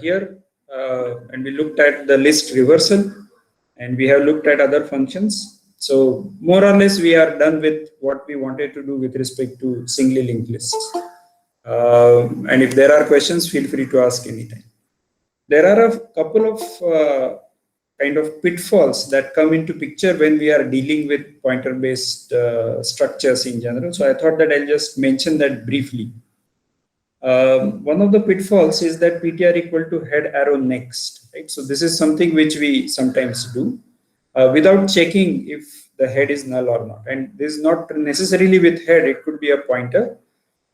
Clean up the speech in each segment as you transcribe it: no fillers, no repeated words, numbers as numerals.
here and we looked at the list reversal and we have looked at other functions. So more or less we are done with what we wanted to do with respect to singly linked lists. And if there are questions, feel free to ask anytime. There are a couple of kind of pitfalls that come into picture when we are dealing with pointer based structures in general. So I thought that I'll just mention that briefly. One of the pitfalls is that PTR equal to head arrow next, right? So this is something which we sometimes do without checking if the head is null or not. And this is not necessarily with head, it could be a pointer.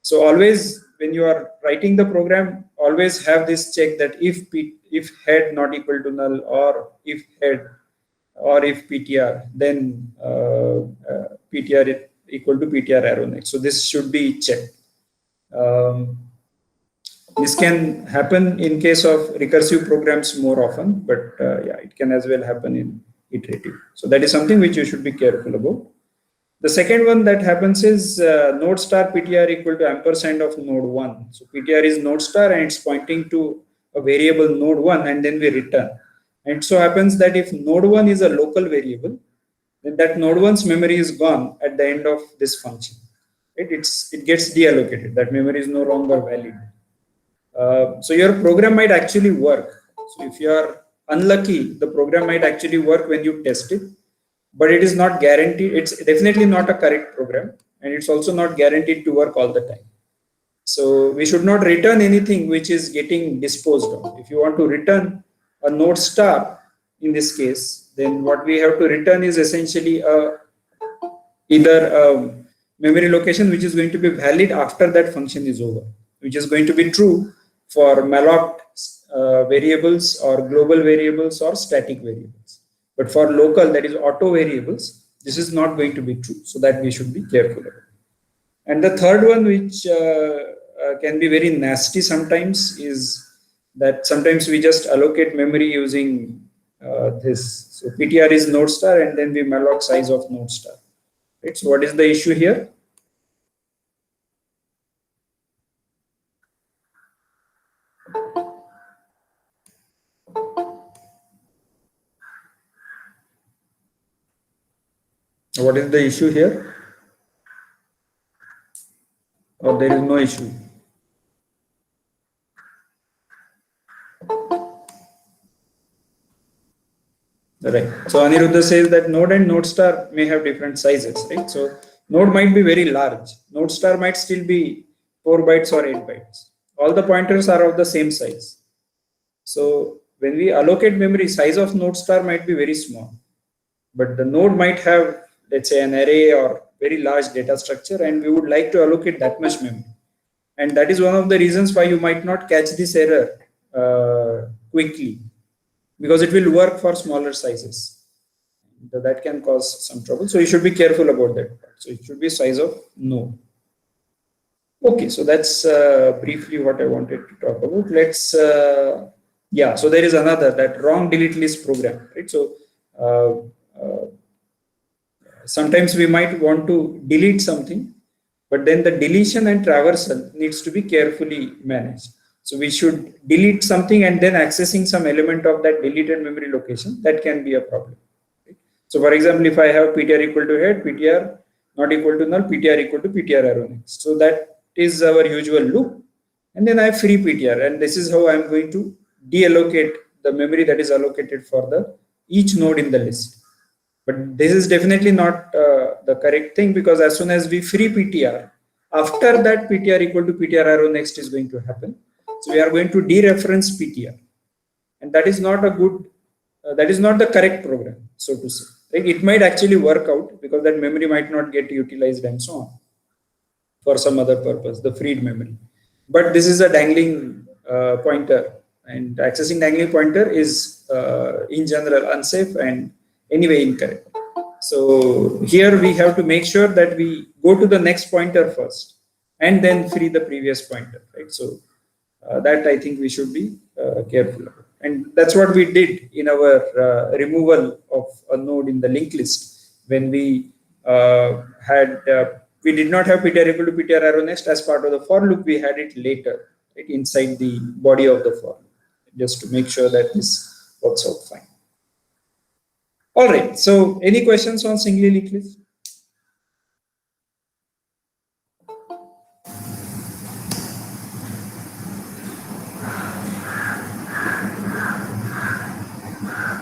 So always when you are writing the program, always have this check that if head not equal to null, or if head or if PTR, then PTR equal to PTR arrow next. So this should be checked. This can happen in case of recursive programs more often, but yeah, it can as well happen in iterative. So that is something which you should be careful about. The second one that happens is node star PTR equal to ampersand of node 1. So PTR is node star and it's pointing to a variable node 1 and then we return. And it so happens that if node 1 is a local variable, then that node 1's memory is gone at the end of this function. It gets deallocated. That memory is no longer valid. So your program might actually work. So if you are unlucky, the program might actually work when you test it, but it is not guaranteed. It's definitely not a correct program, and it's also not guaranteed to work all the time. So we should not return anything which is getting disposed of. If you want to return a node star in this case, then what we have to return is essentially either a memory location which is going to be valid after that function is over, which is going to be true for malloc variables or global variables or static variables. But for local, that is auto variables, this is not going to be true. So that we should be careful about. And the third one, which can be very nasty sometimes, is that sometimes we just allocate memory using this. So PTR is node star and then we malloc size of node star. Right? So what is the issue here? What is the issue here? Or there is no issue? Right. So Aniruddha says that node and node star may have different sizes, right? So node might be very large. Node star might still be 4 bytes or 8 bytes. All the pointers are of the same size. So when we allocate memory, size of node star might be very small, but the node might have, let's say, an array or very large data structure, and we would like to allocate that much memory. And that is one of the reasons why you might not catch this error quickly, because it will work for smaller sizes. That can cause some trouble. So you should be careful about that part. So it should be size of node. Okay, so that's briefly what I wanted to talk about. Let's, yeah, so there is another, that wrong delete list program, right? So sometimes we might want to delete something, but then the deletion and traversal needs to be carefully managed. So we should delete something and then accessing some element of that deleted memory location, that can be a problem. Right? So for example, if I have PTR equal to head, PTR not equal to null, PTR equal to PTR arrow next. So that is our usual loop. And then I have free PTR, and this is how I'm going to deallocate the memory that is allocated for the each node in the list. But this is definitely not the correct thing, because as soon as we free PTR, after that PTR equal to PTR arrow next is going to happen. So we are going to dereference PTR, and that is not a good, that is not the correct program, so to say. Right? It might actually work out because that memory might not get utilized and so on for some other purpose, the freed memory. But this is a dangling pointer, and accessing dangling pointer is in general unsafe and anyway incorrect. So here we have to make sure that we go to the next pointer first and then free the previous pointer, right? So that I think we should be careful about. And that's what we did in our removal of a node in the linked list. When we we did not have PTR equal to PTR arrow next as part of the for loop, we had it later, right, inside the body of the for loop. just to make sure that this works out fine. All right, so any questions on singly linked list?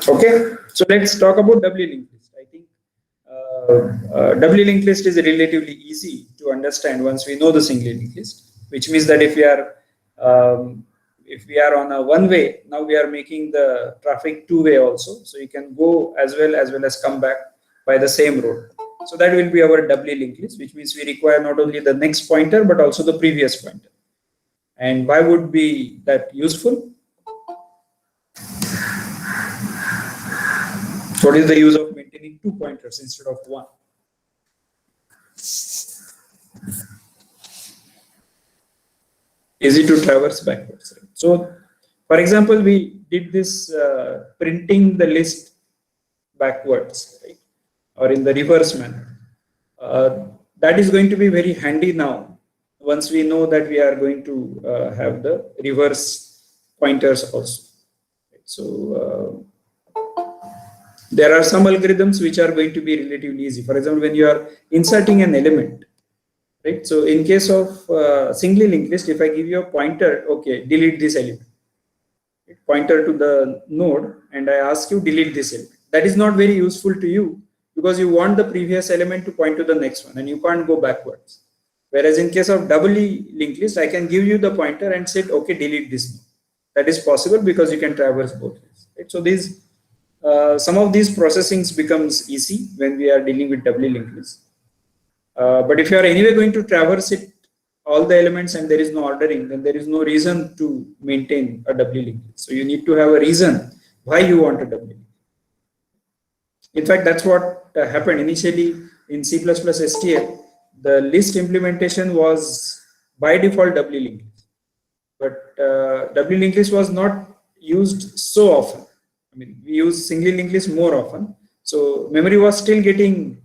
Okay, so let's talk about doubly linked list. I think doubly linked list is relatively easy to understand once we know the singly linked list, which means that if we are on a one way, now we are making the traffic two way also. So you can go as well as come back by the same road. So that will be our doubly linked list, which means we require not only the next pointer but also the previous pointer. And why would be that useful? What is the use of maintaining two pointers instead of one? Easy to traverse backwards. Right? So, for example, we did this printing the list backwards, right? Or in the reverse manner. That is going to be very handy now once we know that we are going to have the reverse pointers also. Right? So, there are some algorithms which are going to be relatively easy. For example, when you are inserting an element, right? So in case of singly linked list, if I give you a pointer, okay, delete this element, pointer to the node, and I ask you delete this element. That is not very useful to you because you want the previous element to point to the next one and you can't go backwards. Whereas in case of doubly linked list, I can give you the pointer and say, okay, delete this node. That is possible because you can traverse both ways. Right? So some of these processings becomes easy when we are dealing with doubly linked list. But if you are anyway going to traverse it, all the elements, and there is no ordering, then there is no reason to maintain a doubly linked list. So you need to have a reason why you want a doubly linked. In fact, that's what happened initially in C++ STL. The list implementation was by default doubly linked list, but doubly linked list was not used so often. I mean, we use singly linked list more often. So memory was still getting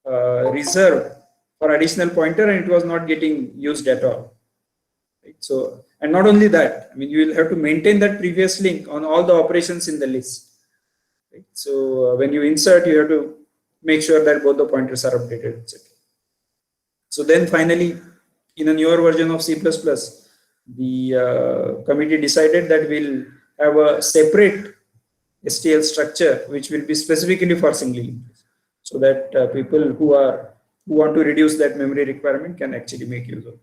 reserved for additional pointer and it was not getting used at all. Right? So, and not only that, I mean, you will have to maintain that previous link on all the operations in the list. Right? So when you insert, you have to make sure that both the pointers are updated, etc. So then finally, in a newer version of C++, the committee decided that we'll have a separate STL structure which will be specifically for singly linked list, so that people who want to reduce that memory requirement can actually make use of it.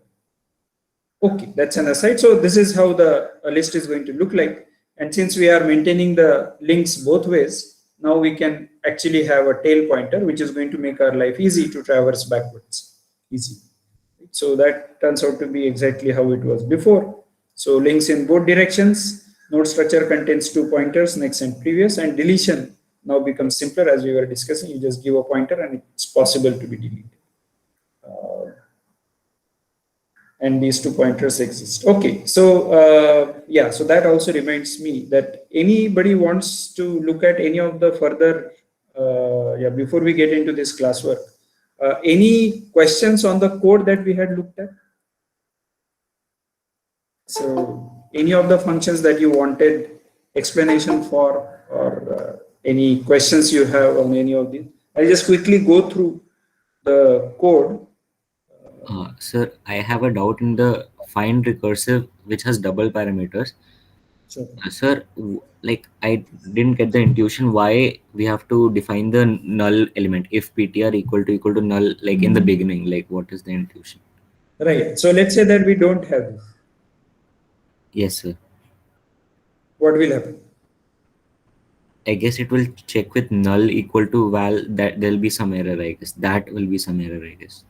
Okay, that's an aside. So this is how the list is going to look like. And since we are maintaining the links both ways, now we can actually have a tail pointer, which is going to make our life easy to traverse backwards. Easy. So that turns out to be exactly how it was before. So links in both directions. Node structure contains two pointers, next and previous, and deletion now becomes simpler. As we were discussing, you just give a pointer and it's possible to be deleted. And these two pointers exist. Okay, so yeah, so that also reminds me that anybody wants to look at any of the further, before we get into this classwork, any questions on the code that we had looked at? So any of the functions that you wanted explanation for, or any questions you have on any of these? I'll just quickly go through the code. Sir, I have a doubt in the find recursive, which has double parameters. Sure. Sir, like I didn't get the intuition why we have to define the null element if ptr equal to null, like in the beginning. Like, what is the intuition? Right. So let's say that we don't have this. Yes, sir. What will happen? I guess it will check with null equal to val, that there'll be some error, I guess. That will be some error, I guess.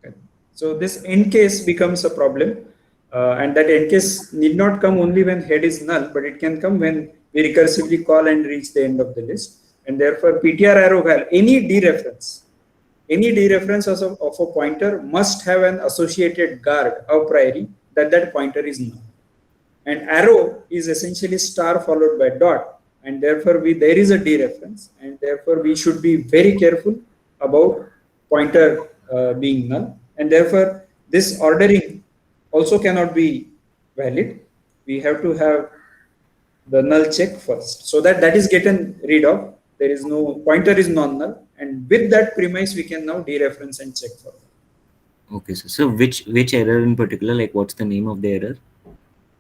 Okay. So this end case becomes a problem, and that end case need not come only when head is null, but it can come when we recursively call and reach the end of the list. And therefore, ptr arrow val, any dereference of a pointer must have an associated guard a priori that pointer is null. And arrow is essentially star followed by dot, and therefore there is a dereference, and therefore we should be very careful about pointer being null, and therefore this ordering also cannot be valid. We have to have the null check first, so that that is getting rid of. There is no pointer is non-null, and with that premise we can now dereference and check for. Okay, so which error in particular? Like, what's the name of the error?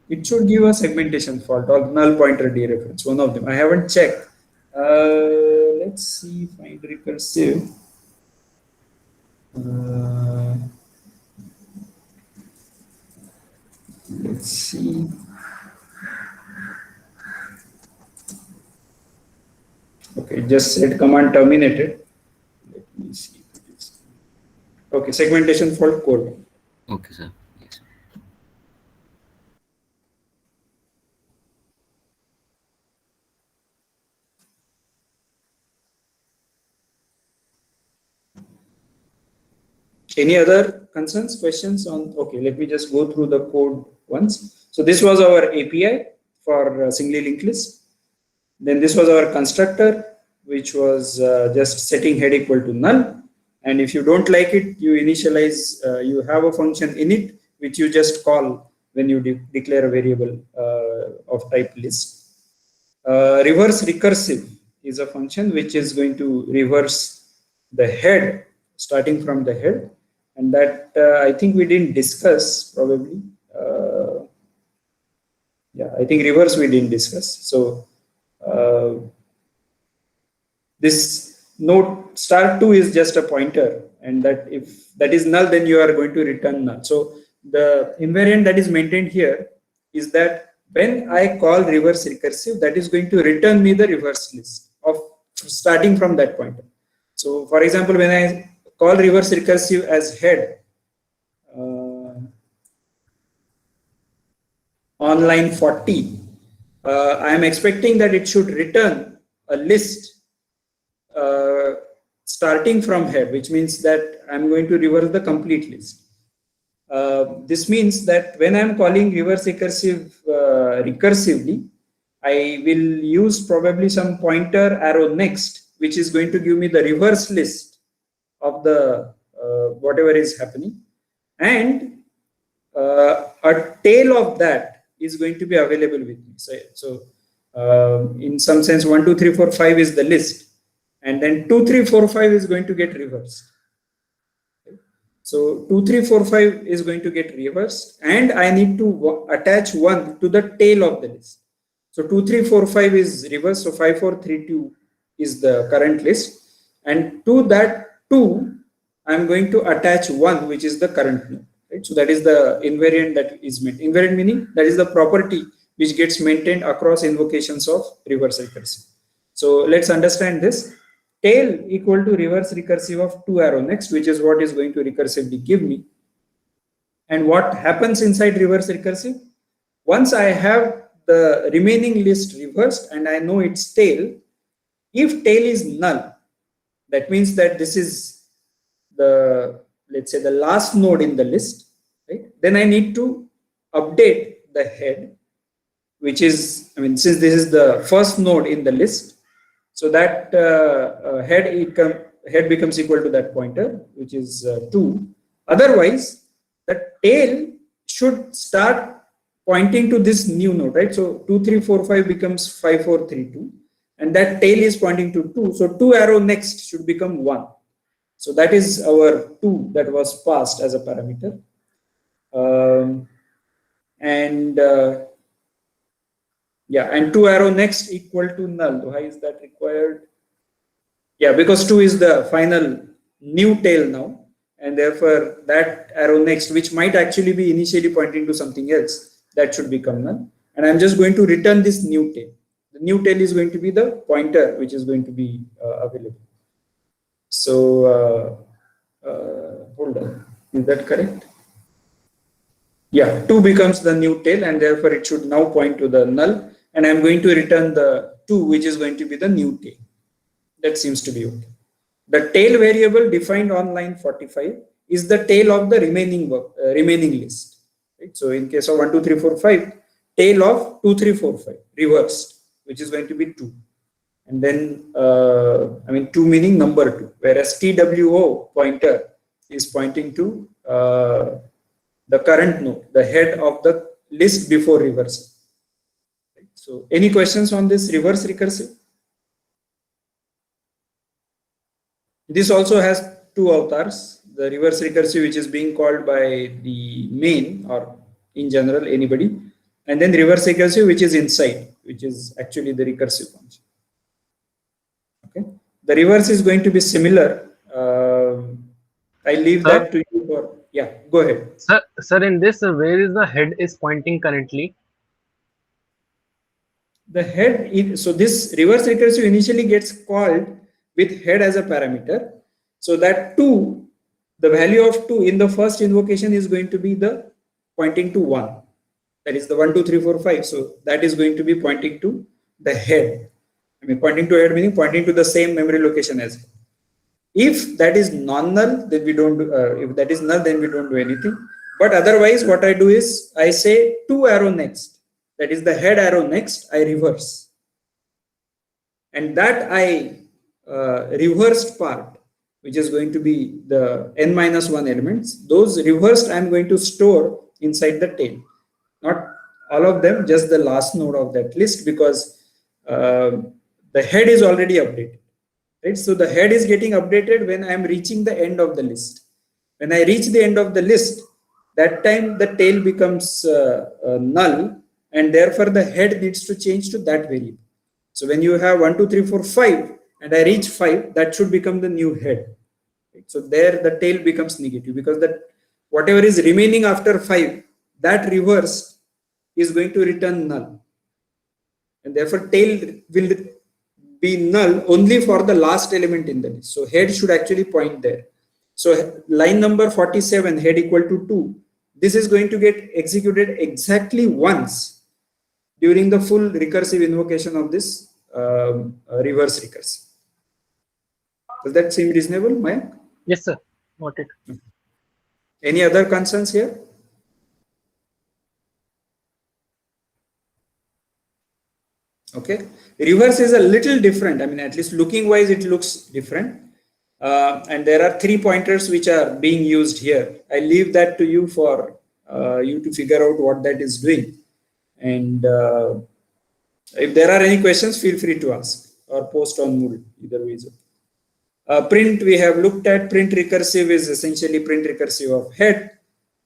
It should give a segmentation fault or null pointer dereference. One of them. I haven't checked. Let's see. Find recursive. Let's see. Okay, just said command terminated. Let me see. Okay, segmentation fault code. Okay, sir. Yes. Any other concerns, questions on? Okay, let me just go through the code once. So this was our API for singly linked list. Then this was our constructor, which was just setting head equal to null. And if you don't like it, you initialize, you have a function init, which you just call when you declare a variable of type list. Reverse recursive is a function which is going to reverse the head, starting from the head. And that I think we didn't discuss probably. Yeah, I think reverse we didn't discuss. So this node *2 is just a pointer, and that if that is null, then you are going to return null. So the invariant that is maintained here is that when I call reverse recursive, that is going to return me the reverse list of starting from that pointer. So for example, when I call reverse recursive as head on line 40, I am expecting that it should return a list starting from head, which means that I'm going to reverse the complete list. This means that when I'm calling reverse recursive recursively, I will use probably some pointer arrow next, which is going to give me the reverse list of the whatever is happening, and a tail of that is going to be available with me. So in some sense, 1, 2, 3, 4, 5 is the list, and then 2, 3, 4, 5 is going to get reversed. So 2, 3, 4, 5 is going to get reversed, and I need to attach 1 to the tail of the list. So 2, 3, 4, 5 is reversed. So 5, 4, 3, 2 is the current list, and to that 2, I'm going to attach 1, which is the current node. Right? So that is the invariant that is maintained. Invariant meaning that is the property which gets maintained across invocations of reverse recursive. So let's understand this. Tail equal to reverse recursive of 2 arrow next, which is what is going to recursively give me. And what happens inside reverse recursive? Once I have the remaining list reversed and I know its tail, if tail is null, that means that this is the, let's say, the last node in the list, right? Then I need to update the head, which is, I mean, since this is the first node in the list, so that head becomes equal to that pointer, which is 2. Otherwise, the tail should start pointing to this new node, right? So 2, 3, 4, 5 becomes 5, 4, 3, 2, and that tail is pointing to 2. So 2 arrow next should become 1. So that is our 2 that was passed as a parameter. Yeah, and 2 arrow next equal to null. Why is that required? Yeah, because 2 is the final new tail now, and therefore that arrow next, which might actually be initially pointing to something else, that should become null. And I'm just going to return this new tail. The new tail is going to be the pointer, which is going to be available. So hold on, is that correct? Yeah, 2 becomes the new tail, and therefore it should now point to the null. And I'm going to return the 2, which is going to be the new tail. That seems to be okay. The tail variable defined on line 45 is the tail of the remaining list. Right? So in case of 1, 2, 3, 4, 5, tail of 2, 3, 4, 5 reversed, which is going to be 2. And then, 2 meaning number 2, whereas TWO pointer is pointing to the current node, the head of the list before reversal. So any questions on this reverse recursive? This also has two avatars, the reverse recursive, which is being called by the main or in general anybody, and then reverse recursive, which is inside, which is actually the recursive function. Okay, the reverse is going to be similar. I leave Sir? that to you for, yeah, go ahead. Sir, in this, where is the head is pointing currently? The head, so this reverse recursive initially gets called with head as a parameter. So that 2, the value of 2 in the first invocation is going to be the pointing to 1. That is the 1, 2, 3, 4, 5. So that is going to be pointing to the head. I mean, pointing to head meaning pointing to the same memory location as head. If that is non-null, then we don't do, if that is null, then we don't do anything. But otherwise, what I do is I say 2 arrow next. That is the head arrow next, I reverse. And that I reversed part, which is going to be the n-1 elements, those reversed I am going to store inside the tail. Not all of them, just the last node of that list, because the head is already updated. Right? So the head is getting updated when I am reaching the end of the list. When I reach the end of the list, that time the tail becomes null, and therefore the head needs to change to that variable. So when you have 1, 2, 3, 4, 5, and I reach 5, that should become the new head. Right? So there the tail becomes negative, because that whatever is remaining after 5, that reverse is going to return null. And therefore tail will be null only for the last element in the list. So head should actually point there. So line number 47, head equal to 2, this is going to get executed exactly once during the full recursive invocation of this reverse recursive. Does that seem reasonable, Mayank? Yes, sir. Got it. Any other concerns here? Okay, reverse is a little different. I mean, at least looking wise, it looks different. And there are 3 pointers which are being used here. I leave that to you for you to figure out what that is doing. And if there are any questions, feel free to ask or post on Moodle. Either way is okay. Print we have looked at. Print recursive is essentially print recursive of head,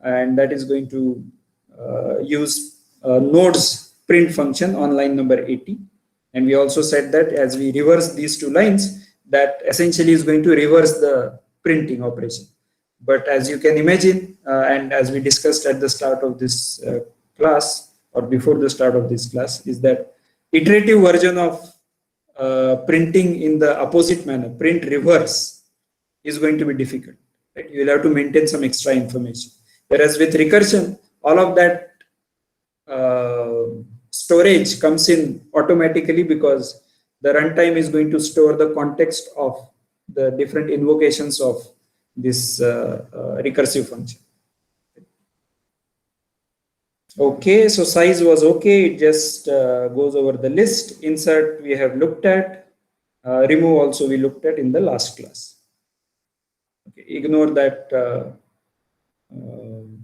and that is going to use nodes print function on line number 80. And we also said that as we reverse these 2 lines, that essentially is going to reverse the printing operation. But as you can imagine, and as we discussed at the start of this class, or before the start of this class, is that iterative version of printing in the opposite manner, print reverse, is going to be difficult. Right? You will have to maintain some extra information. Whereas with recursion, all of that storage comes in automatically, because the runtime is going to store the context of the different invocations of this recursive function. Okay, so size was okay. It just goes over the list. Insert we have looked at. Remove also we looked at in the last class. Okay, ignore that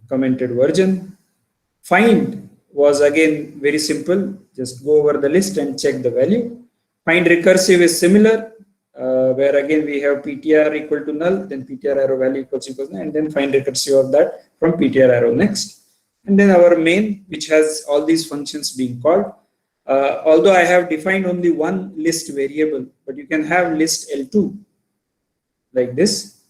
commented version. Find was again very simple. Just go over the list and check the value. Find recursive is similar, where again we have PTR equal to null, then PTR arrow value equals null, and then find recursive of that from PTR arrow next. And then our main, which has all these functions being called. Although I have defined only one list variable, but you can have list L2 like this,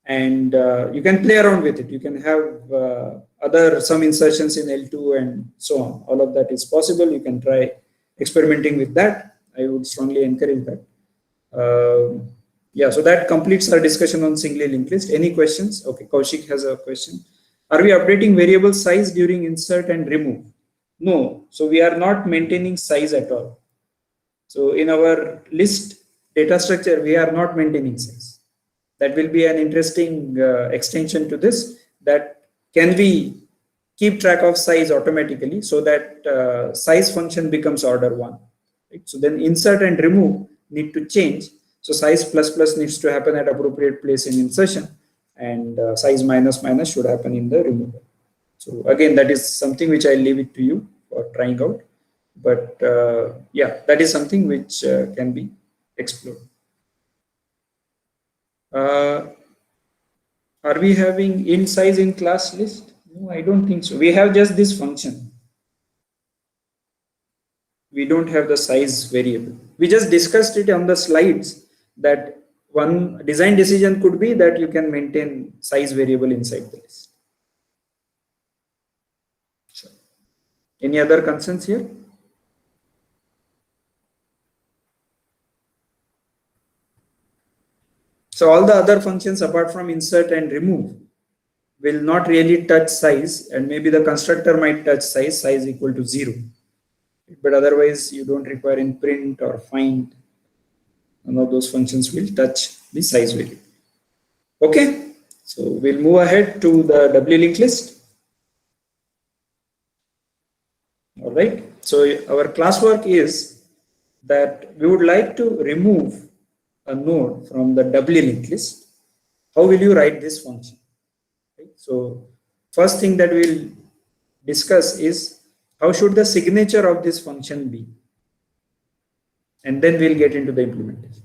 and you can play around with it. You can have some insertions in L2 and so on. All of that is possible. You can try experimenting with that. I would strongly encourage that. Yeah, so that completes our discussion on singly linked list. Any questions? Okay, Kaushik has a question. Are we updating variable size during insert and remove? No, so we are not maintaining size at all. So in our list data structure, we are not maintaining size. That will be an interesting extension to this, that can we keep track of size automatically, so that size function becomes order 1. Right? So then insert and remove need to change. So size plus needs to happen at appropriate place in insertion, and size minus should happen in the removal. So again, that is something which I leave it to you for trying out. But yeah, that is something which can be explored. Are we having int size in class list? No, I don't think so. We have just this function. We don't have the size variable. We just discussed it on the slides that one design decision could be that you can maintain size variable inside the list. So, any other concerns here? So all the other functions apart from insert and remove will not really touch size, and maybe the constructor might touch size equal to 0. But otherwise you don't require in print or find. None of those functions will touch the size variable. Okay, so we'll move ahead to the W linked list. All right, so our classwork is that we would like to remove a node from the W linked list. How will you write this function? Right? So first thing that we'll discuss is how should the signature of this function be, and then we'll get into the implementation.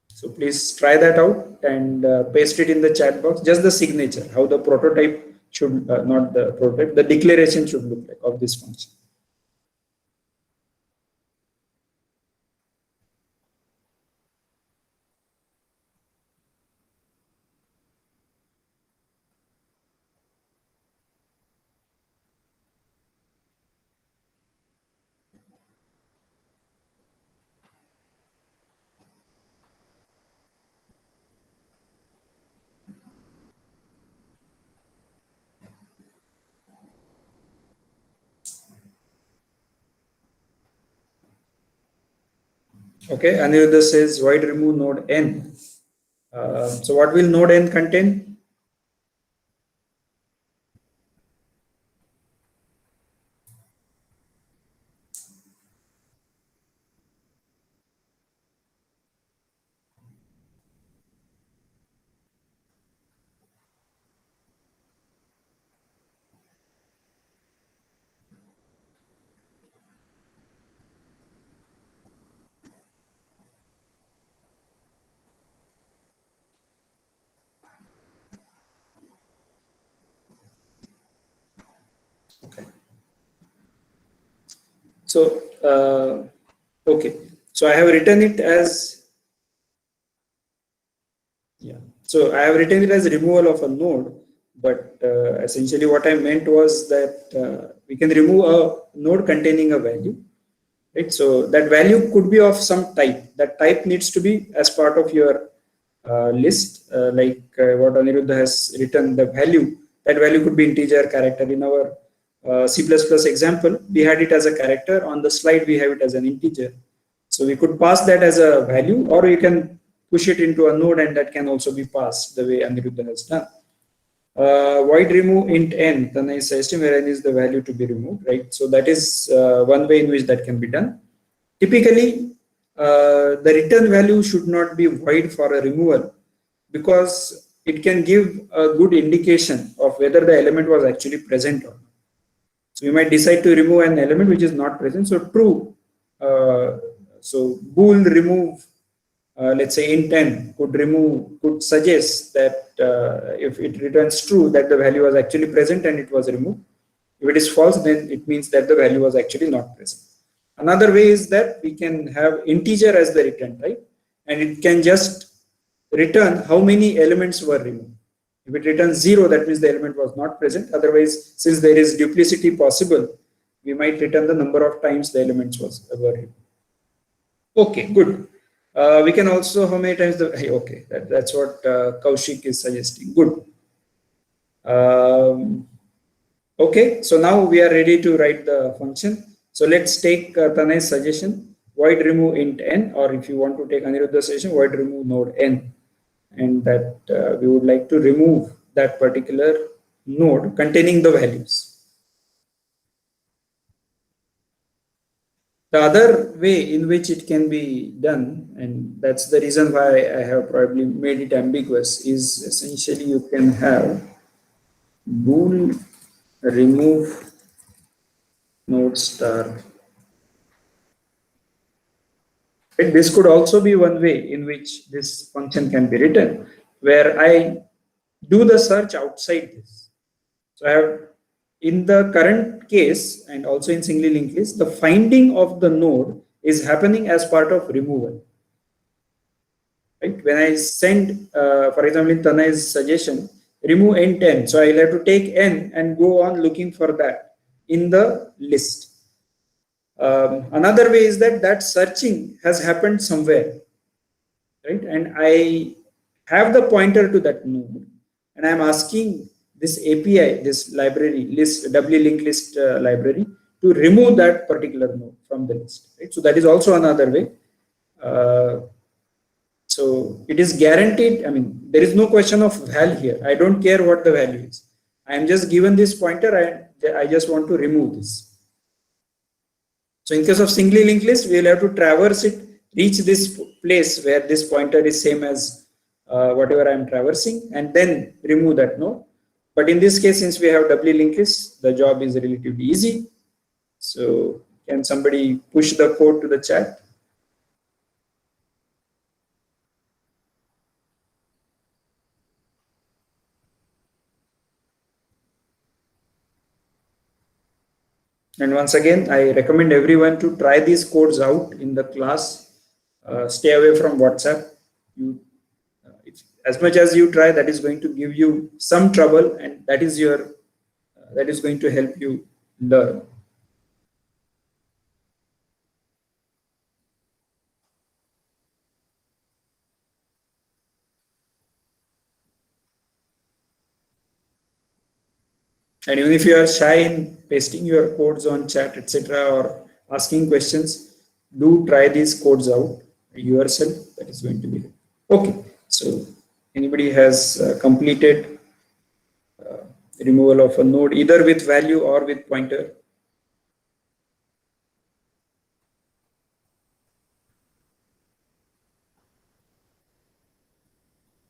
So please try that out and paste it in the chat box. Just the signature, how the prototype should, not the prototype, the declaration should look like of this function. Okay, Aniruddha says void remove node n. So what will node n contain? Okay. So okay, so I have written it as, yeah. So I have written it as removal of a node, but essentially what I meant was that we can remove a node containing a value, right? So that value could be of some type. That type needs to be as part of your list, like what Aniruddha has written. The value, that value could be integer, character. In our C++ example, we had it as a character. On the slide, we have it as an integer. So we could pass that as a value, or you can push it into a node, and that can also be passed the way Aniruddha has done. Void remove int n, Tanay is suggesting where n is the value to be removed, right? So that is one way in which that can be done. Typically, the return value should not be void for a removal, because it can give a good indication of whether the element was actually present or not. So you might decide to remove an element which is not present. So true, so bool remove, let's say int n could suggest that if it returns true, that the value was actually present and it was removed. If it is false, then it means that the value was actually not present. Another way is that we can have integer as the return type, and it can just return how many elements were removed. If it returns 0, that means the element was not present. Otherwise, since there is duplicity possible, we might return the number of times the elements were removed. Okay, good. We can also, how many times the, okay, that's what Kaushik is suggesting. Good. Okay, so now we are ready to write the function. So let's take Tanay's suggestion, void remove int n, or if you want to take Aniruddha's suggestion, void remove node n, and that we would like to remove that particular node containing the values. The other way in which it can be done, and that's the reason why I have probably made it ambiguous, is essentially you can have bool remove node star. Right? This could also be one way in which this function can be written, where I do the search outside this. So I have, in the current case and also in singly linked list, the finding of the node is happening as part of removal. Right? When I send, for example, in Tanay's suggestion, remove n10. So I'll have to take n and go on looking for that in the list. Another way is that that searching has happened somewhere, right? And I have the pointer to that node, and I'm asking this API, this library list, W linked list library, to remove that particular node from the list. Right? So that is also another way. So it is guaranteed. I mean, there is no question of val here. I don't care what the value is. I am just given this pointer and I just want to remove this. So in case of singly linked list, we will have to traverse it, reach this place where this pointer is same as whatever I am traversing, and then remove that node. But in this case, since we have doubly linked list, the job is relatively easy. So can somebody push the code to the chat? And once again, I recommend everyone to try these codes out in the class. Stay away from WhatsApp. As much as you try, that is going to give you some trouble, and that is going to help you learn. And even if you are shy in pasting your codes on chat, etc., or asking questions, do try these codes out yourself. That is going to be okay. So anybody has completed removal of a node either with value or with pointer?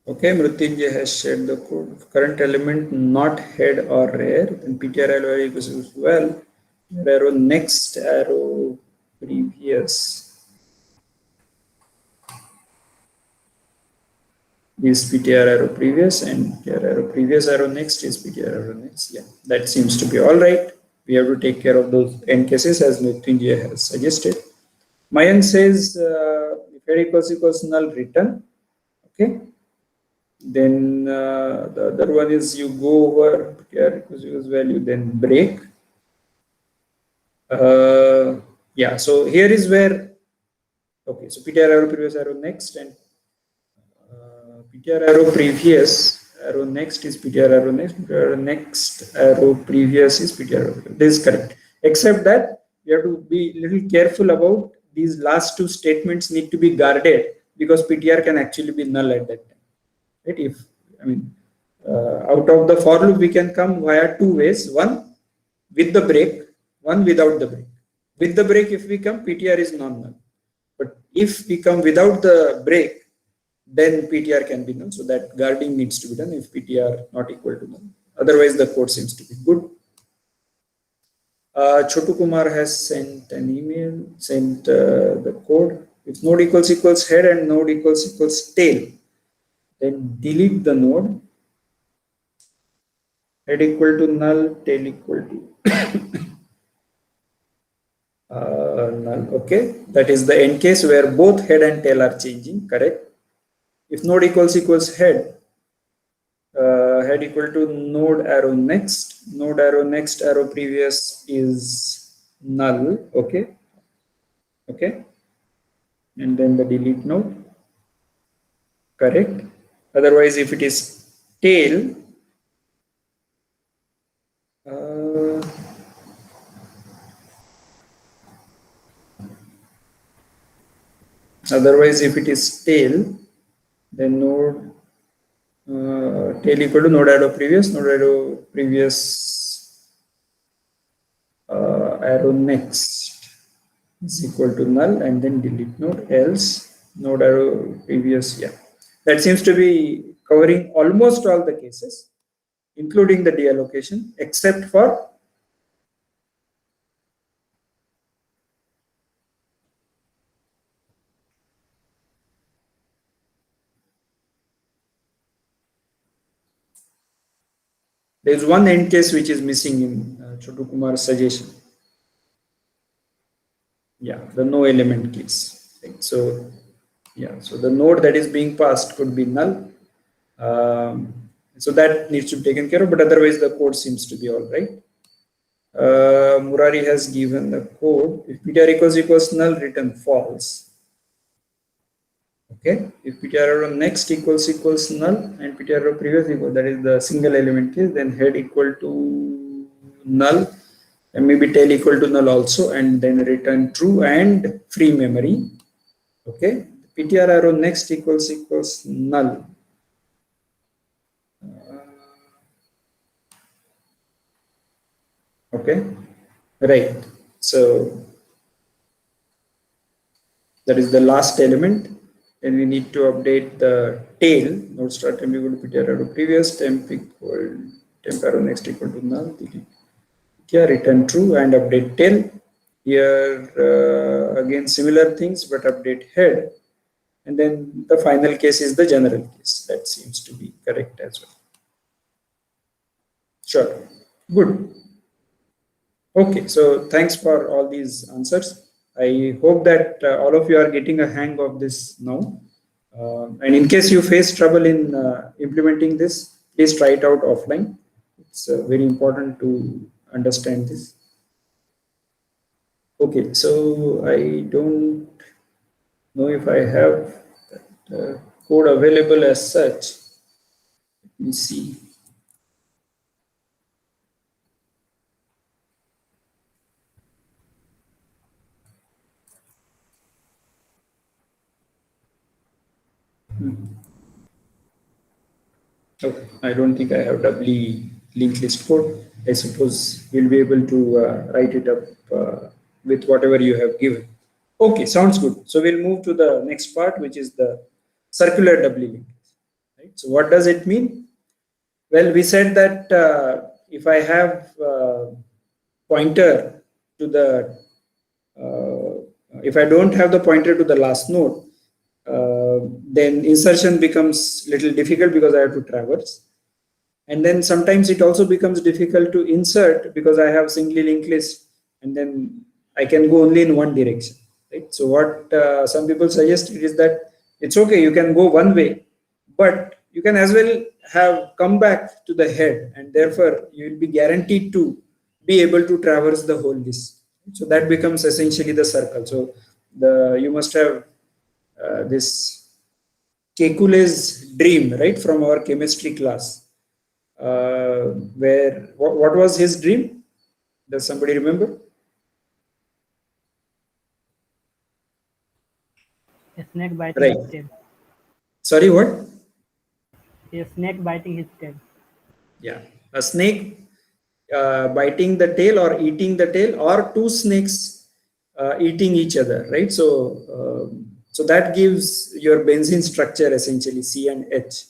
Okay, Mrutyunjay has shared the code. Current element not head or rare, then PTR arrow equals well. Arrow next, arrow previous is PTR arrow previous, and PTR arrow previous arrow next is PTR arrow next. Yeah, that seems to be all right. We have to take care of those n cases as Mrutyunjay has suggested. Mayank says if head equals null return. Okay. Then the other one is you go over PTR equals value, then break. Yeah, so here is where, okay, so PTR arrow previous arrow next, and PTR arrow previous arrow next is PTR arrow next, PTR arrow next arrow previous is PTR arrow previous. This is correct, except that you have to be a little careful about these last two statements need to be guarded, because PTR can actually be null at that time. Right? If I mean, out of the for loop we can come via two ways: one with the break, one without the break. With the break, if we come, PTR is non-null. But if we come without the break, then PTR can be null. So that guarding needs to be done if PTR not equal to null. Otherwise, the code seems to be good. Chotu Kumar has sent an email, sent the code. If node equals head and node equals tail, then delete the node. Head equal to null, tail equal to null. Okay, that is the end case where both head and tail are changing. Correct. If node equals head, head equal to node arrow next arrow previous is null. Okay. Okay. And then the delete node. Correct. Otherwise, if it is tail, otherwise if it is tail, then node tail equal to node arrow previous arrow next is equal to null, and then delete node, else node arrow previous. Yeah, that seems to be covering almost all the cases, including the deallocation, except for There is one end case which is missing in Chotu Kumar's suggestion. Yeah, the no element case. Right? So, yeah, so the node that is being passed could be null. So that needs to be taken care of, but otherwise the code seems to be all right. Murari has given the code. If ptr equals null, return false. Okay. If ptr next equals null and ptr previous equal, that is the single element case, then head equal to null and maybe tail equal to null also, and then return true and free memory. Okay. Ptr next equals null. Okay, right. So that is the last element. And we need to update the tail. Node start temp equal to ptr arrow previous, temp arrow next equal to null. Here return true and update tail. Here again similar things, but update head. And then the final case is the general case. That seems to be correct as well. Sure. Good. Okay, so thanks for all these answers. I hope that all of you are getting a hang of this now. And in case you face trouble in implementing this, please try it out offline. It's very important to understand this. Okay, so I don't know if I have that code available as such. Let me see. Okay, I don't think I have doubly linked list code. I suppose we'll be able to write it up with whatever you have given. Okay, sounds good. So we'll move to the next part, which is the circular doubly linked. Right? So what does it mean? Well, we said that if I have pointer to the, if I don't have the pointer to the last node, then insertion becomes little difficult because I have to traverse. And then sometimes it also becomes difficult to insert because I have singly linked list, and then I can go only in one direction. Right? So what some people suggest is that it's okay, you can go one way, but you can as well have come back to the head, and therefore you will be guaranteed to be able to traverse the whole list. So that becomes essentially the circle. So you must have this Kekule's dream, right, from our chemistry class, where what was his dream? Does somebody remember? A snake biting Right. his tail. Sorry, what? A snake biting his tail. Yeah, a snake biting the tail or eating the tail, or two snakes eating each other, right? So that gives your benzene structure essentially C and H,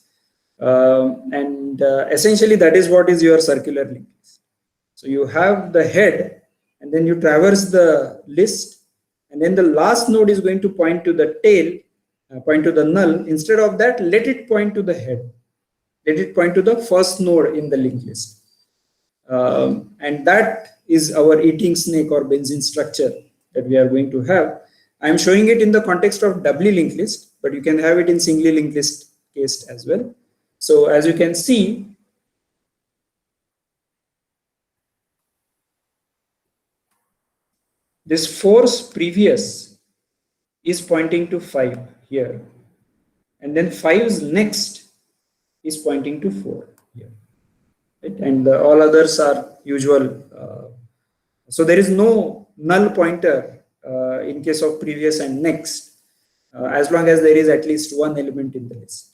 and essentially that is what is your circular link. So you have the head, and then you traverse the list, and then the last node is going to point to the tail, point to the null. Instead of that, let it point to the head. Let it point to the first node in the linked list. And that is our eating snake or benzene structure that we are going to have. I am showing it in the context of doubly linked list, but you can have it in singly linked list case as well. So as you can see, this force previous is pointing to 5 here, and then 5's next is pointing to 4 here, right? And all others are usual. So there is no null pointer in case of previous and next, as long as there is at least one element in the list.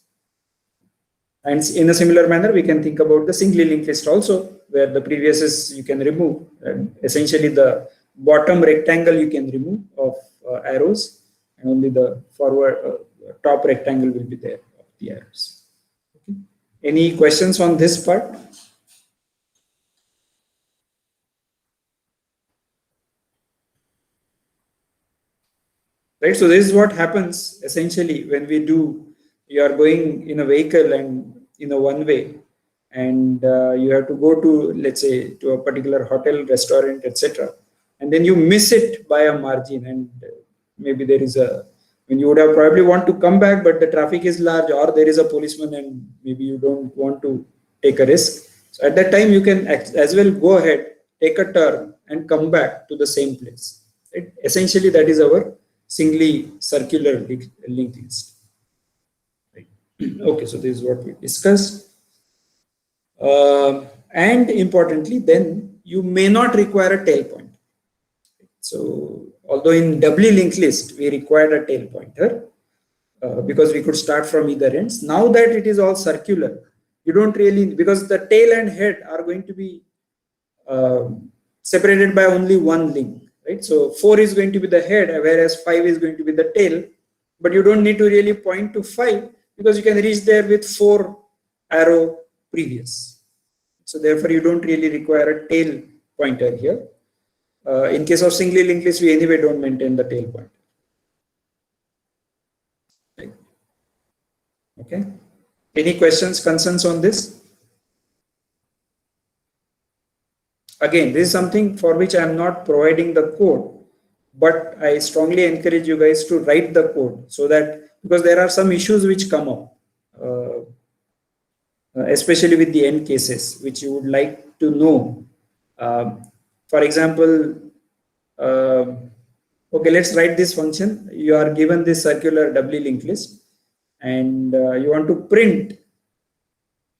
And in a similar manner, we can think about the singly linked list also, where the previous is you can remove, and essentially the bottom rectangle you can remove of arrows, and only the forward top rectangle will be there of the arrows. Okay. Any questions on this part? Right, so this is what happens essentially when we do, you are going in a vehicle and in a one way, and you have to go to, let's say, to a particular hotel, restaurant, etc., and then you miss it by a margin, and maybe there is a, when you would have probably want to come back, but the traffic is large, or there is a policeman, and maybe you don't want to take a risk. So at that time, you can as well go ahead, take a turn, and come back to the same place. Right? Essentially, that is our singly circular linked list. Right. Okay, so this is what we discussed. And importantly, then you may not require a tail pointer. So although in doubly linked list we required a tail pointer because we could start from either ends. Now that it is all circular, you don't really, because the tail and head are going to be separated by only one link, right? So 4 is going to be the head, whereas 5 is going to be the tail. But you don't need to really point to 5 because you can reach there with 4 arrow previous. So therefore, you don't really require a tail pointer here. In case of singly linked list, we anyway don't maintain the tail pointer. Right. Okay. Any questions, concerns on this? Again, this is something for which I am not providing the code, but I strongly encourage you guys to write the code so that, because there are some issues which come up, especially with the end cases, which you would like to know. For example, okay, let's write this function. You are given this circular doubly linked list, and you want to print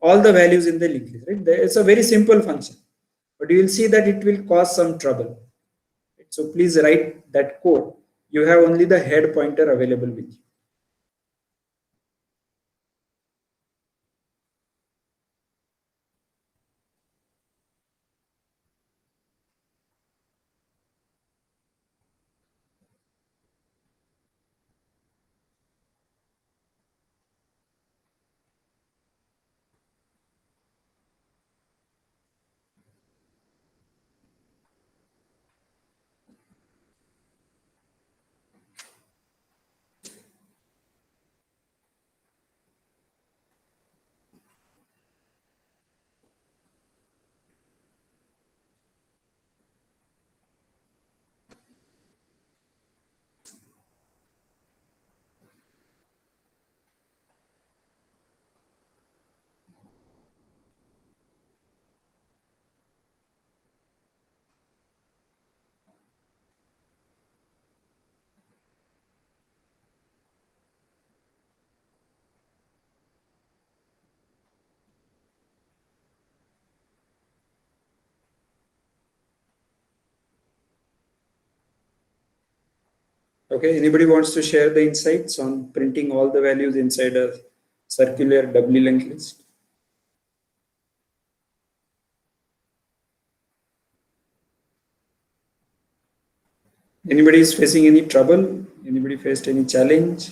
all the values in the linked list. Right? It's a very simple function, but you will see that it will cause some trouble. So please write that code. You have only the head pointer available with you. Okay, anybody wants to share the insights on printing all the values inside a circular doubly linked list? Anybody is facing any trouble? Anybody faced any challenge?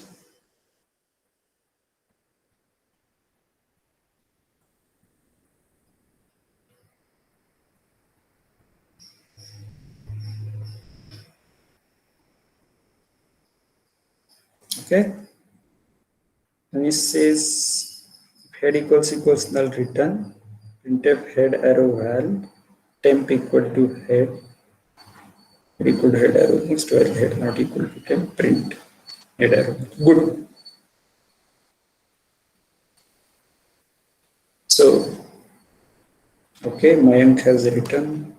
Okay. And it says head equals null return, printf head arrow val, temp equal to head equal to head arrow next while head not equal to temp, print head arrow. Good. So, okay, Mayank has written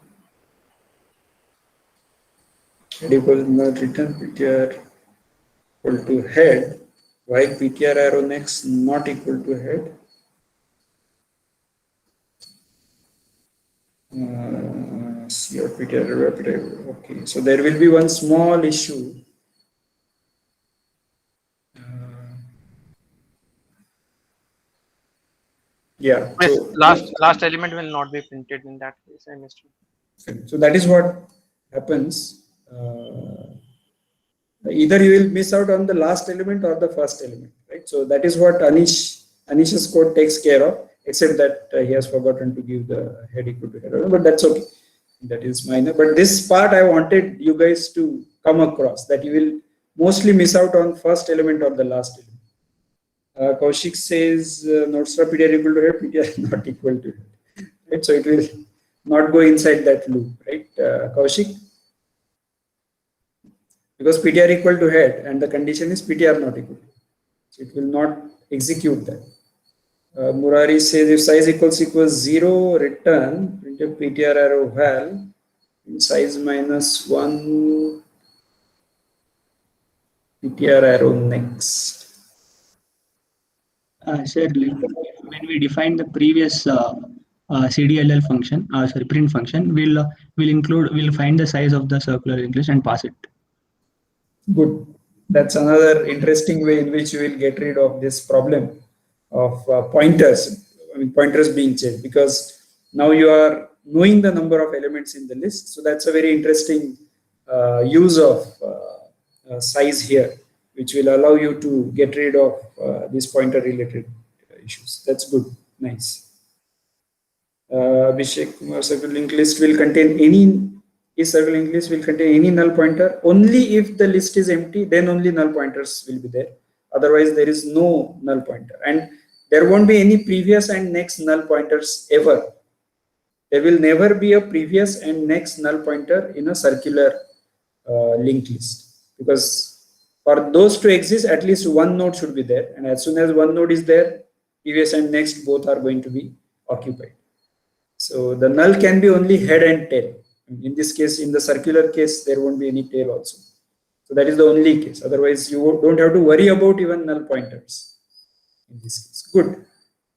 head equals null return ptr equal to head, while ptr arrow next not equal to head. Okay, so there will be one small issue. Yeah. Yes, So last element will not be printed in that case. I missed it. So that is what happens. Either you will miss out on the last element or the first element, right? So that is what Anish's code takes care of, except that he has forgotten to give the head equal to head, but that's okay. That is minor. But this part I wanted you guys to come across, that you will mostly miss out on first element or the last element. Kaushik says node star PTR equal to head, PTR not equal to head. Right? So it will not go inside that loop, right? Kaushik? Because PTR equal to head and the condition is PTR not equal. So it will not execute that. Murari says if size equals 0, return printf PTR arrow val size -1 PTR arrow next. Sir, like when we define the previous CDLL function, sorry, print function, we'll find the size of the circular linked list and pass it. Good. That's another interesting way in which you will get rid of this problem of pointers. I mean, pointers being checked, because now you are knowing the number of elements in the list. So that's a very interesting use of size here, which will allow you to get rid of these pointer related issues. That's good. Nice. Abhishek Kumar, circular linked list will contain any circular linked list will contain any null pointer. Only if the list is empty, then only null pointers will be there. Otherwise, there is no null pointer, and there won't be any previous and next null pointers ever. There will never be a previous and next null pointer in a circular linked list, because for those to exist, at least one node should be there, and as soon as one node is there, previous and next both are going to be occupied. So the null can be only head and tail. In this case, in the circular case, there won't be any tail also. So that is the only case. Otherwise, you don't have to worry about even null pointers in this case. Good.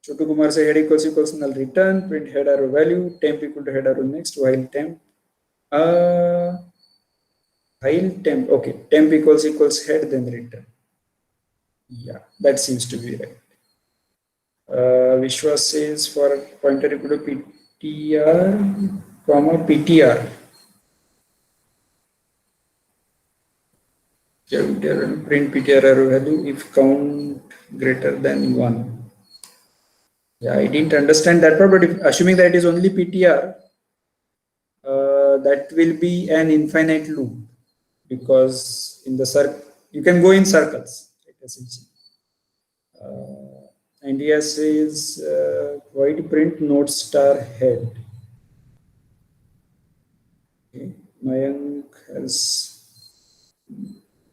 Chotu Kumar say head equals null return, print head arrow value, temp equal to head arrow next, while temp. While temp, okay, temp equals head, then return. Yeah, that seems to be right. Vishwas says for pointer equal to PTR, comma PTR. Print PTR arrow value if count greater than 1. Yeah, I didn't understand that part, but assuming that it is only PTR, that will be an infinite loop, because in the you can go in circles, right, essentially. And here says why to print node star head. Okay. Mayank has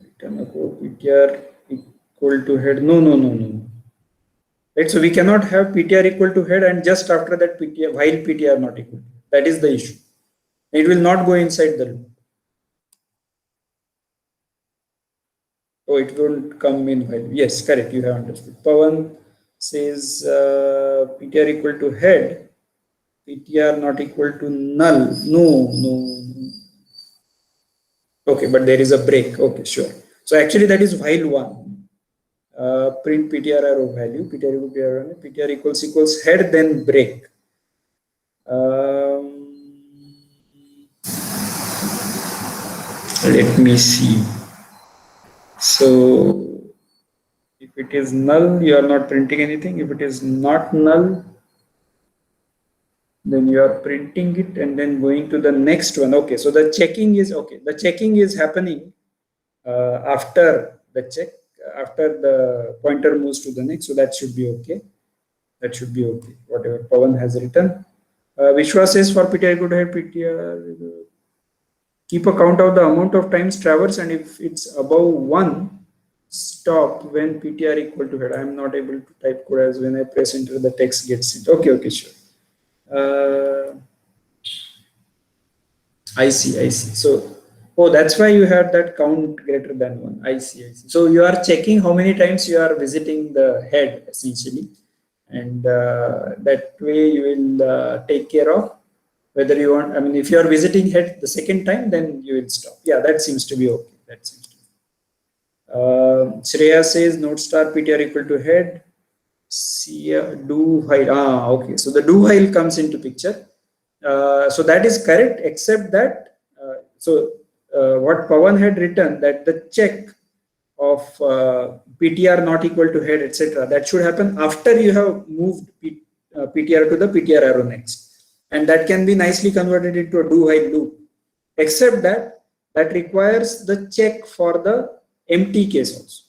written about PTR equal to head. No. Right, so we cannot have PTR equal to head and just after that PTR, while PTR not equal. That is the issue. It will not go inside the loop. Oh, it won't come in while. Yes, correct. You have understood. Pawan says PTR equal to head, PTR not equal to null. No. Okay, but there is a break. Okay, sure. So actually that is while 1. Print PTR arrow value, PTR equals head, then break. Let me see. So if it is null, you are not printing anything. If it is not null, then you are printing it and then going to the next one. Okay, so the checking is okay. The checking is happening after the check, after the pointer moves to the next. So that should be okay. That should be okay. Whatever Pawan has written. Vishwa says for PTR equal to head, PTR keep a count of the amount of times traversed, and if it's above 1, stop when PTR equal to head. I am not able to type code, as when I press enter, the text gets it. Okay, sure. I see. So, that's why you have that count greater than 1. I see. So you are checking how many times you are visiting the head, essentially, and that way you will take care of whether you want. I mean, if you are visiting head the second time, then you will stop. Yeah, that seems to be okay. That seems to be. Shreya says node star PTR equal to head. See, do while. Okay. So the do while comes into picture. So that is correct, except that. What Pawan had written, that the check of PTR not equal to head, etc., that should happen after you have moved PTR to the PTR arrow next. And that can be nicely converted into a do while loop, except that requires the check for the empty case also.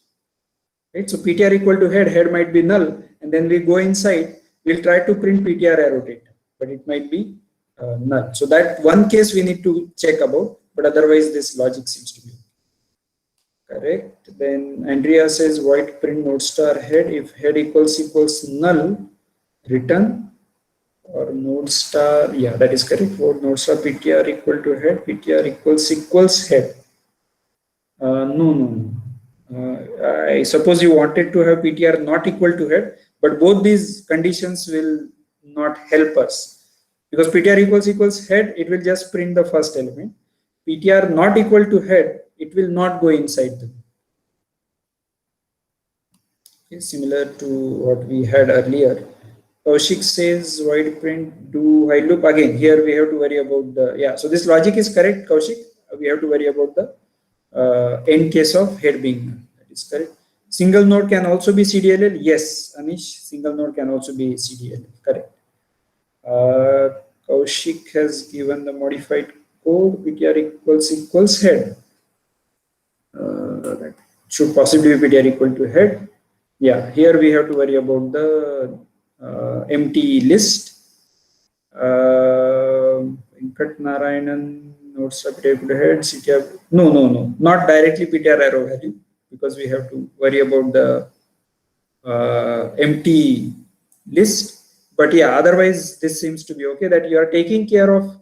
right? So PTR equal to head, head might be null, and then we go inside, we'll try to print PTR arrow data, but it might be null. So that one case we need to check about, but otherwise this logic seems to be correct. Then Andrea says void print node star head, if head equals null, return, or node star, yeah, that is correct. For node star PTR equal to head, PTR equals head. No. I suppose you wanted to have PTR not equal to head, but both these conditions will not help us, because PTR equals head, it will just print the first element. PTR not equal to head, it will not go inside them. Okay, similar to what we had earlier. Kaushik says void print do while loop. Again, here we have to worry about the, yeah, so this logic is correct, Kaushik. We have to worry about the end case of head being null. That is correct. Single node can also be CDLL. Yes, Anish, single node can also be CDLL. Correct. Kaushik has given the modified code PTR equals head. That should possibly be PTR equal to head. Yeah, here we have to worry about the empty list. Venkat Narayanan notes PTR equal to head. CTR. No, not directly PTR arrow value, because we have to worry about the empty list. But yeah, otherwise this seems to be okay, that you are taking care of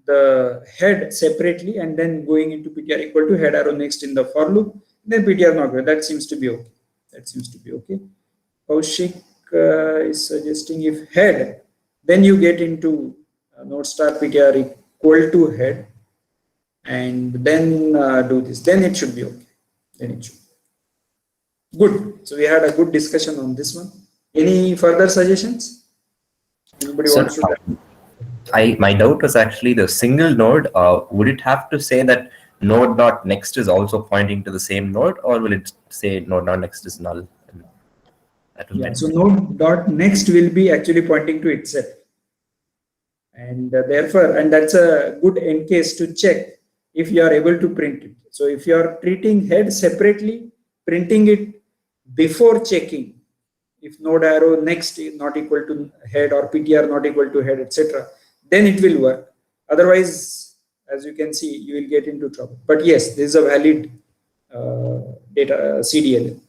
the head separately and then going into PTR equal to head arrow next in the for loop, then PTR not good. That seems to be okay. That seems to be okay. Kaushik is suggesting if head, then you get into node star PTR equal to head, and then do this. Then it should be okay. Then it should be good. So we had a good discussion on this one. Any further suggestions? Anybody wants to? My doubt was actually the single node. Would it have to say that node dot next is also pointing to the same node, or will it say node dot next is null? That was Yeah, so node dot next will be actually pointing to itself, and therefore, and that's a good end case to check if you are able to print it. So if you are treating head separately, printing it before checking if node arrow next is not equal to head or PTR not equal to head, etc., then it will work. Otherwise, as you can see, you will get into trouble. But yes, this is a valid data CDL.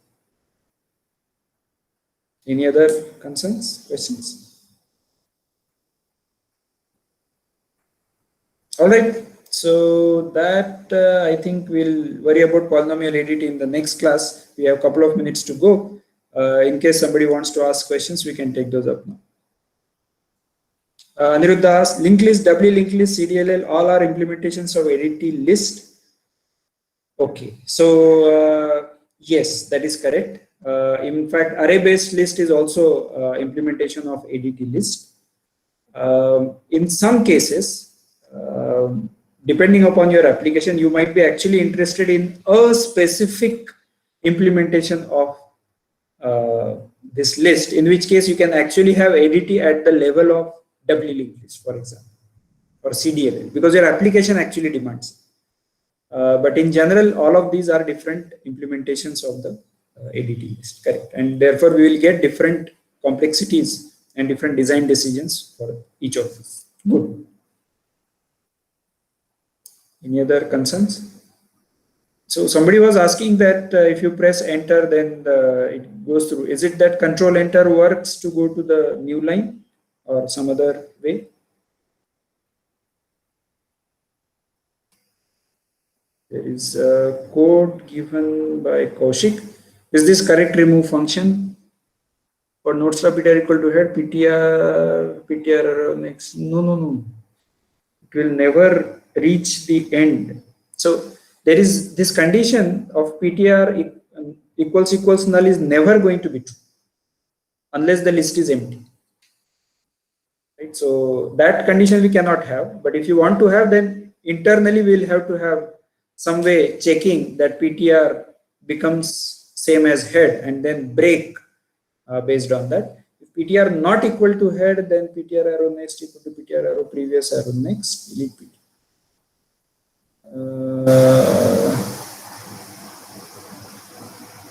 Any other concerns, questions? All right. So that I think we'll worry about polynomial edit in the next class. We have a couple of minutes to go. In case somebody wants to ask questions, we can take those up now. Aniruddha asks, linked list, doubly linked list, CDLL, all are implementations of ADT list. Okay, so yes, that is correct. In fact, array-based list is also implementation of ADT list. In some cases, depending upon your application, you might be actually interested in a specific implementation of this list, in which case you can actually have ADT at the level of doubly linked list, for example, or CDLL, because your application actually demands. But in general, all of these are different implementations of the ADT list, correct? And therefore, we will get different complexities and different design decisions for each of these. Good. Any other concerns? So somebody was asking that if you press enter, then it goes through. Is it that control enter works to go to the new line or some other way? There is a code given by Kaushik. Is this correct remove function for node star PTR equal to head PTR next? No. It will never reach the end. So there is this condition of PTR equals null is never going to be true unless the list is empty. Right? So that condition we cannot have. But if you want to have, then internally we will have to have some way checking that PTR becomes same as head and then break based on that. If PTR not equal to head, then PTR arrow next equal to PTR arrow previous arrow next, delete PTR.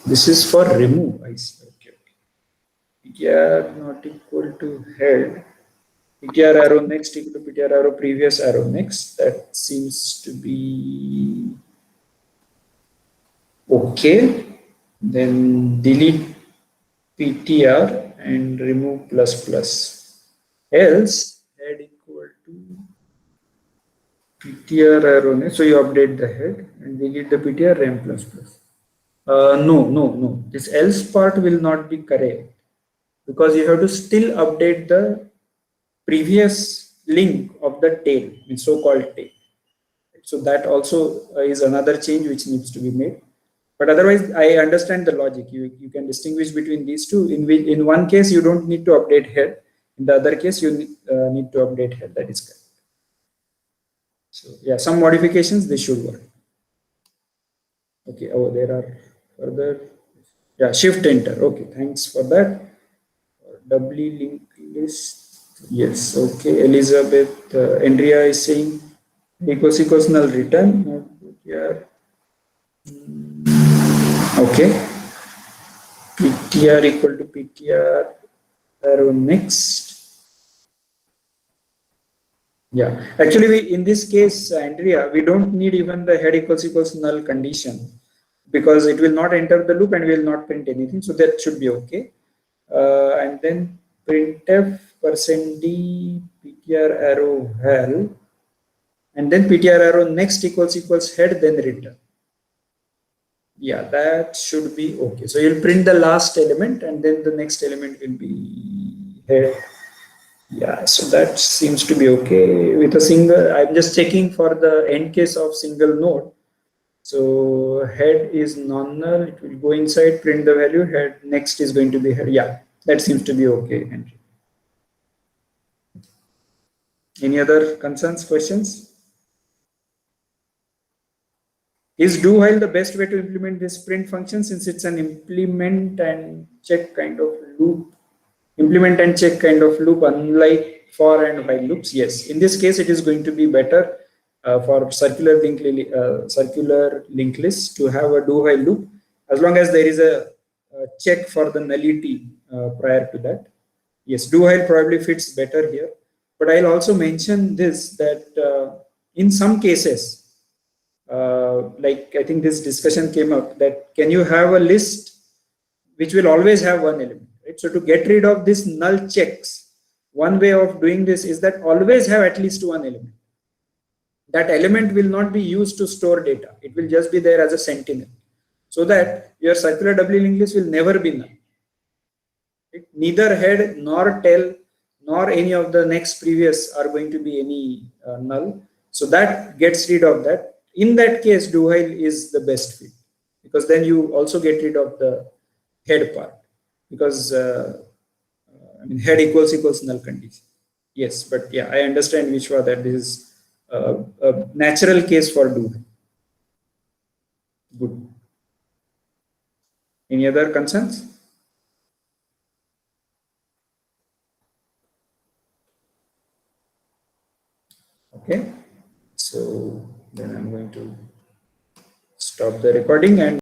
This is for remove. I see. Okay. PTR not equal to head. PTR arrow next equal to PTR arrow previous arrow next. That seems to be okay. Then delete PTR and remove plus plus. Else head equal to PTR arrow next. So you update the head and delete the PTR rem plus plus. No. This else part will not be correct because you have to still update the previous link of the tail, the so-called tail. So that also is another change which needs to be made. But otherwise, I understand the logic. You can distinguish between these two. In one case, you don't need to update head. In the other case, you need to update head. That is correct. So yeah, some modifications, they should work. Okay, oh, there are further. Yeah, shift enter. Okay, thanks for that. Doubly linked list. Yes, okay. Elizabeth Andrea is saying equals null return. Yeah. Okay. PTR equal to PTR arrow next. Yeah, actually, in this case, Andrea, we don't need even the head equals null condition because it will not enter the loop and will not print anything. So that should be okay. And then printf %d PTR arrow val, and then PTR arrow next equals head, then return. Yeah, that should be okay. So you'll print the last element and then the next element will be head. Yeah, so that seems to be okay with a single. I'm just checking for the end case of single node. So head is non-null, it will go inside, print the value, head next is going to be head. Yeah, that seems to be okay, Henry. Any other concerns, questions? Is do while the best way to implement this print function since it's an implement and check kind of loop? Implement and check kind of loop, unlike for and while loops. Yes, in this case, it is going to be better for circular linked list to have a do while loop as long as there is a check for the nullity prior to that. Yes, do while probably fits better here. But I'll also mention this that in some cases, like I think this discussion came up that can you have a list which will always have one element, right? So to get rid of this null checks, one way of doing this is that always have at least one element. That element will not be used to store data. It will just be there as a sentinel so that your circular doubly linked list will never be null. Right? Neither head nor tail nor any of the next previous are going to be any null. So that gets rid of that. In that case, do while is the best fit because then you also get rid of the head part because I mean head equals null condition. Yes, but yeah, I understand Vishwa that this is a natural case for do. Good. Any other concerns? Okay, so then I'm going to stop the recording and